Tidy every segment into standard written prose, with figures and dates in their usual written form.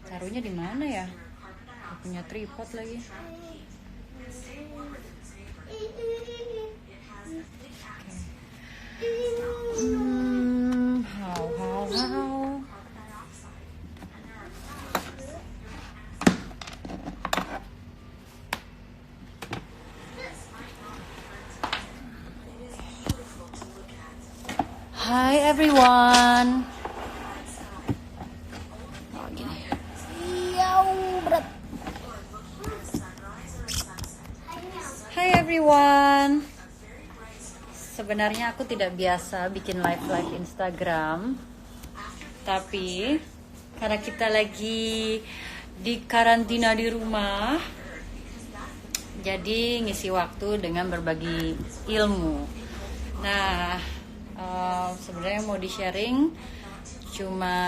Taruhnya di mana ya? Gak punya tripod lagi. How. Hi everyone. Oh, gini. Berat. Hi everyone. Sebenarnya aku tidak biasa bikin live Instagram, tapi karena kita lagi di karantina di rumah, jadi ngisi waktu dengan berbagi ilmu. Nah, sebenarnya mau di sharing cuma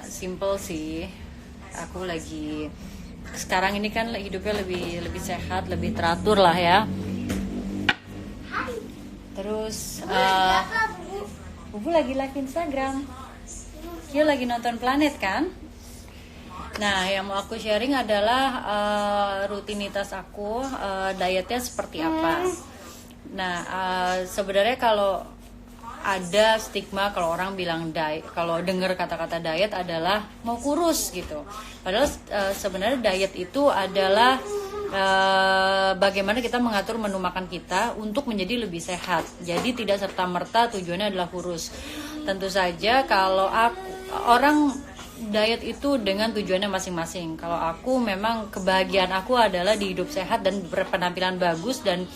simple sih. Aku lagi sekarang ini kan hidupnya lebih sehat, lebih teratur lah ya. Terus Bubu lagi live Instagram. Dia lagi nonton Planet kan. Nah, yang mau aku sharing adalah rutinitas aku, dietnya seperti apa. Nah, sebenarnya kalau ada stigma kalau orang bilang diet, kalau dengar kata-kata diet adalah mau kurus gitu. Padahal sebenarnya diet itu adalah bagaimana kita mengatur menu makan kita untuk menjadi lebih sehat. Jadi tidak serta-merta tujuannya adalah kurus. Tentu saja kalau orang diet itu dengan tujuannya masing-masing. Kalau aku memang kebahagiaan aku adalah di hidup sehat dan berpenampilan bagus dan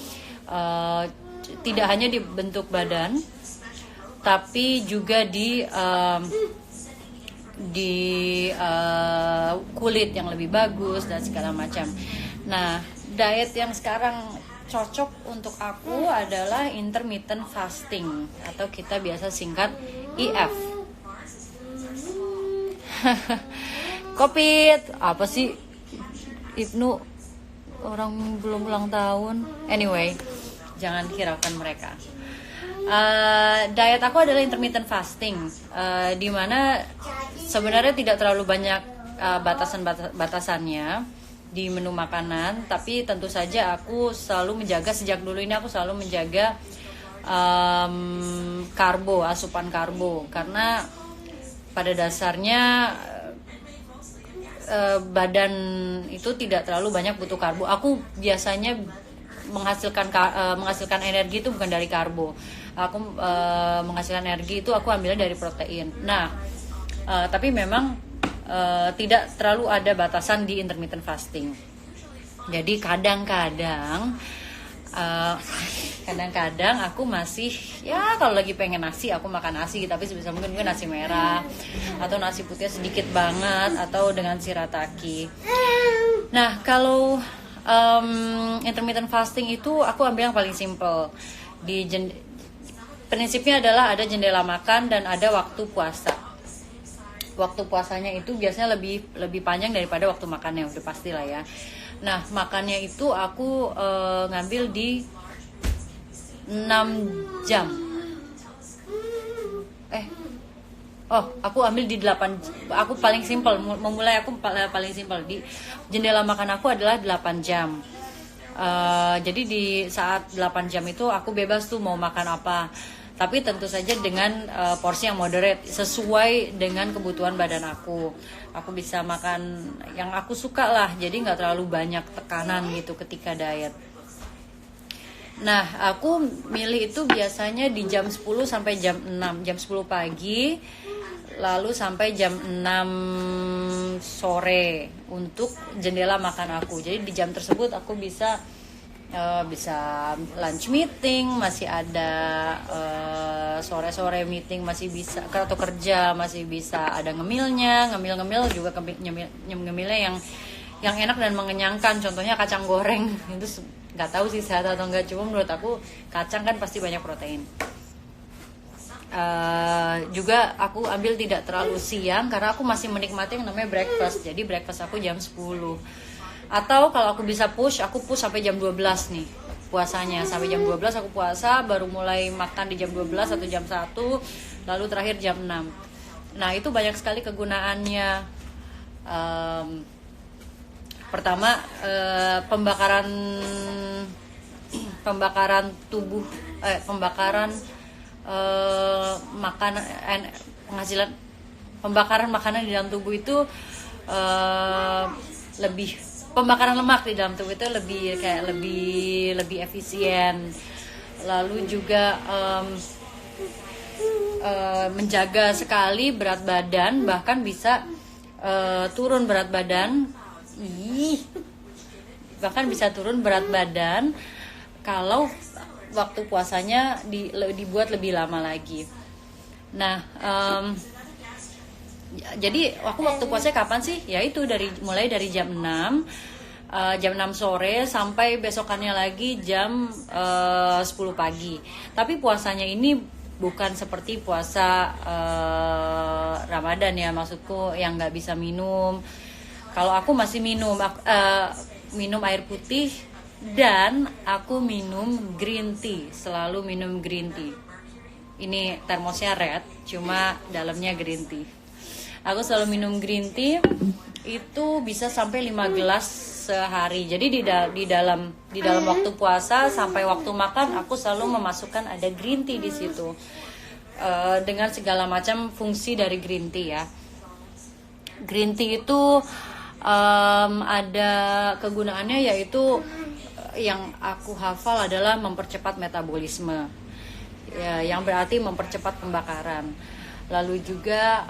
tidak hanya di bentuk badan, tapi juga di kulit yang lebih bagus dan segala macam. Nah, diet yang sekarang cocok untuk aku adalah intermittent fasting atau kita biasa singkat IF. Covid apa sih? Ibnu orang belum ulang tahun. Anyway, jangan hiraukan mereka. Diet aku adalah intermittent fasting, di mana sebenarnya tidak terlalu banyak batasannya di menu makanan, tapi tentu saja aku selalu menjaga, sejak dulu ini aku selalu menjaga asupan karbo, karena pada dasarnya badan itu tidak terlalu banyak butuh karbo. Aku biasanya menghasilkan energi itu bukan dari karbo. Aku menghasilkan energi itu aku ambilnya dari protein. Nah, tapi memang tidak terlalu ada batasan di intermittent fasting. Jadi kadang-kadang aku masih, ya kalau lagi pengen nasi aku makan nasi, tapi sebisa mungkin nasi merah atau nasi putih sedikit banget atau dengan shirataki. Nah, kalau intermittent fasting itu aku ambil yang paling simple. Prinsipnya adalah ada jendela makan dan ada waktu puasa. Waktu puasanya itu biasanya lebih panjang daripada waktu makannya, udah pastilah ya. Nah, makannya itu aku ngambil di 6 jam. Aku ambil di 8. Aku paling simpel, memulai aku paling simpel. Di jendela makan aku adalah 8 jam. Jadi di saat 8 jam itu aku bebas tuh mau makan apa. Tapi tentu saja dengan porsi yang moderate, sesuai dengan kebutuhan badan aku. Aku bisa makan yang aku suka lah, jadi nggak terlalu banyak tekanan gitu ketika diet. Nah, aku milih itu biasanya di jam 10 sampai jam 6, jam 10 pagi, lalu sampai jam 6 sore untuk jendela makan aku. Jadi di jam tersebut aku bisa lunch meeting, masih ada sore-sore meeting, masih bisa atau kerja, masih bisa ada ngemil juga, ngemilnya yang enak dan mengenyangkan. Contohnya kacang goreng, itu nggak tahu sih sehat atau enggak, cuma menurut aku kacang kan pasti banyak protein. Juga aku ambil tidak terlalu siang karena aku masih menikmati yang namanya breakfast. Jadi breakfast aku jam 10. Atau kalau aku bisa aku push sampai jam 12 nih puasanya. Sampai jam 12 aku puasa, baru mulai makan di jam 12 atau jam 1, lalu terakhir jam 6. Nah, itu banyak sekali kegunaannya. Pertama, pembakaran tubuh, pembakaran makanan, penghasilan pembakaran makanan di dalam tubuh itu lebih, pembakaran lemak di dalam tubuh itu lebih efisien. Lalu juga menjaga sekali berat badan, bahkan bisa turun berat badan. Bahkan bisa turun berat badan kalau waktu puasanya dibuat lebih lama lagi. Nah, jadi aku waktu puasanya kapan sih? Ya itu mulai dari jam 6 sore sampai besokannya lagi jam 10 pagi. Tapi puasanya ini bukan seperti puasa Ramadan ya, maksudku yang nggak bisa minum. Kalau aku masih minum air putih, dan aku minum green tea, selalu minum green tea. Ini termosnya red, cuma dalamnya green tea. Aku selalu minum green tea, itu bisa sampai 5 gelas sehari. Jadi di dalam waktu puasa sampai waktu makan, aku selalu memasukkan ada green tea di situ, dengan segala macam fungsi dari green tea ya. Green tea itu ada kegunaannya, yaitu yang aku hafal adalah mempercepat metabolisme ya, yang berarti mempercepat pembakaran. Lalu juga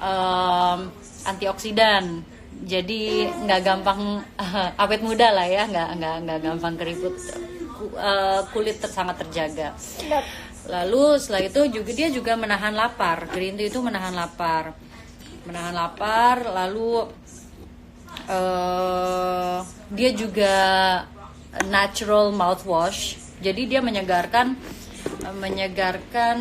antioksidan, jadi nggak gampang awet muda lah ya, nggak gampang keriput, kulit sangat terjaga. Lalu setelah itu dia juga menahan lapar. Green tea itu menahan lapar. Lalu dia juga natural mouthwash, jadi dia menyegarkan menyegarkan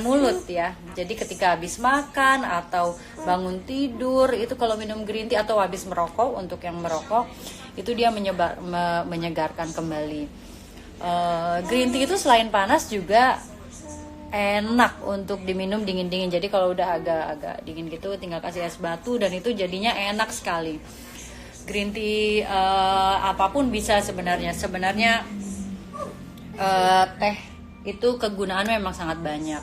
mulut ya. Jadi ketika habis makan atau bangun tidur, itu kalau minum green tea, atau habis merokok, untuk yang merokok itu dia menyegarkan kembali. Green tea itu selain panas juga enak untuk diminum dingin-dingin. Jadi kalau udah agak dingin gitu, tinggal kasih es batu dan itu jadinya enak sekali. Green tea apapun bisa sebenarnya. Teh itu kegunaannya memang sangat banyak.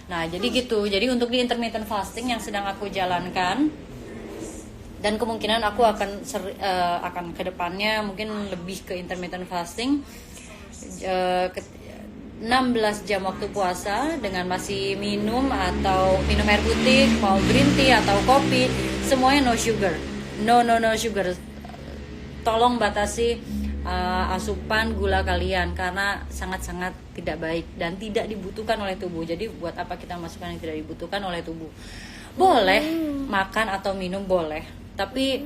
Nah, jadi gitu. Jadi untuk di intermittent fasting yang sedang aku jalankan, dan kemungkinan aku akan kedepannya mungkin lebih ke intermittent fasting, 16 jam waktu puasa dengan masih minum air putih, mau green tea atau kopi, semuanya no sugar. No sugar. Tolong batasi asupan gula kalian, karena sangat-sangat tidak baik dan tidak dibutuhkan oleh tubuh. Jadi buat apa kita masukkan yang tidak dibutuhkan oleh tubuh? Boleh makan atau minum, boleh, tapi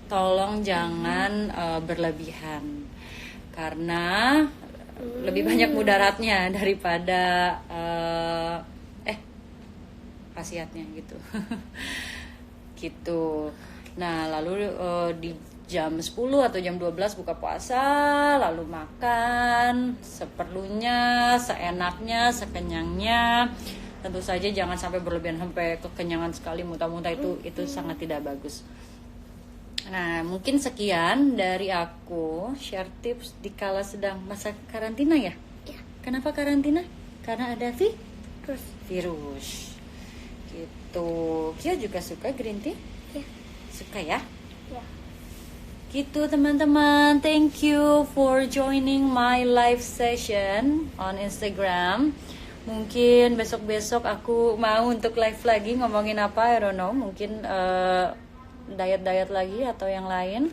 tolong jangan berlebihan, karena lebih banyak mudaratnya daripada khasiatnya gitu. Gitu. Nah, lalu di jam 10 atau jam 12 buka puasa, lalu makan seperlunya, seenaknya, sekenyangnya. Tentu saja jangan sampai berlebihan sampai kekenyangan sekali, muntah-muntah, itu sangat tidak bagus. Nah, mungkin sekian dari aku, share tips di kala sedang masa karantina ya? Ya. Kenapa karantina? Karena ada virus. Gitu. Kia juga suka green tea? Ya. Suka ya? Ya. Gitu teman-teman. Thank you for joining my live session on Instagram. Mungkin besok-besok aku mau untuk live lagi, ngomongin apa, I don't know. Mungkin diet lagi atau yang lain,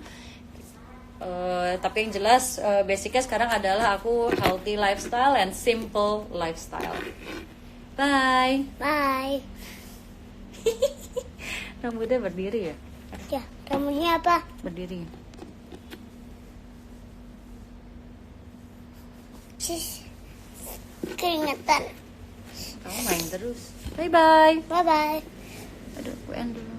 tapi yang jelas basicnya sekarang adalah aku healthy lifestyle and simple lifestyle. Bye. Rambutnya berdiri ya? Ya, rambutnya apa? Berdiri. Keringetan. Kamu main terus. Bye. Aduh, aku end dulu.